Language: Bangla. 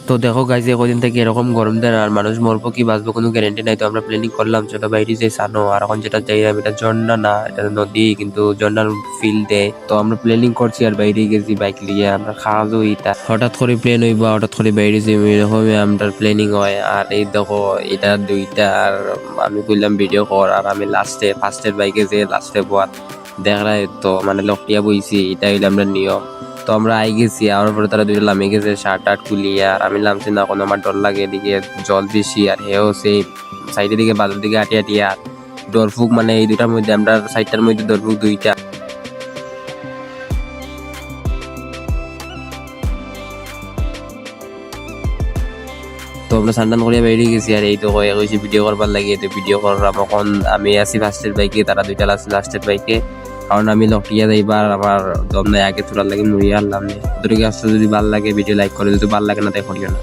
তো দেখো গাইজ কদিন থেকে এরকম গরম দেন আর মানুষ মরবো কি বাঁচবো কোনো গ্যারেন্টি নাই। তো আমরা প্ল্যানিং করলাম চলো বাইরে যাই সানো। আর এখন যেটা যাইলাম এটা ঝর্ণা না, এটা নদী, কিন্তু ঝর্ণার ফিল দেয়। তো আমরা প্ল্যানিং করছি আর বাইরে গেছি বাইক লিয়ে। আমরা খাওয়ালো এটা হঠাৎ করে প্লেন হইবা, হঠাৎ করে বাইরে যাই, এরকম আমরা প্ল্যানিং হয়। আর এই দেখো এটা দুইটা, আর আমি কইলাম ভিডিও কর, আর আমি লাস্টে ফার্স্টের বাইকে যে লাস্টে বয়াত দেখা তো মানে লকটিয়া বইছি, এটা হইলে আমরা নিয়ম। তো আমরা আই গেছি, আমার পরে তারা দুইটা নামে গেছে শার্ট টার্ট খুলিয়ে। আর আমি নামছি না, কোনো আমার ডর লাগে, এদিকে জল বেশি আর হেও সেই সাইডের দিকে বাজার দিকে আটিয়া আটিয়া ডরফুক, মানে এই দুটার মধ্যে আমরা সাইডটার মধ্যে ডরফুক দুইটা। তো আমরা স্নান করিয়া বেরিয়ে গেছি। আর এই তো হয়ে গেছি ভিডিও করবার লাগে। তো ভিডিও করলাম, এখন আমি আছি ফার্স্টের বাইকে, তারা দুইটা আছে লাস্টের বাইকে। কারণ আমি লটিয়া যাইবার আমার দম নাই, আগে তোলার লাগে মুড়িয়ে আনলাম। তোর কাছে যদি ভালো লাগে ভিডিও লাইক করে, যদি ভালো লাগে না তাই করিও না।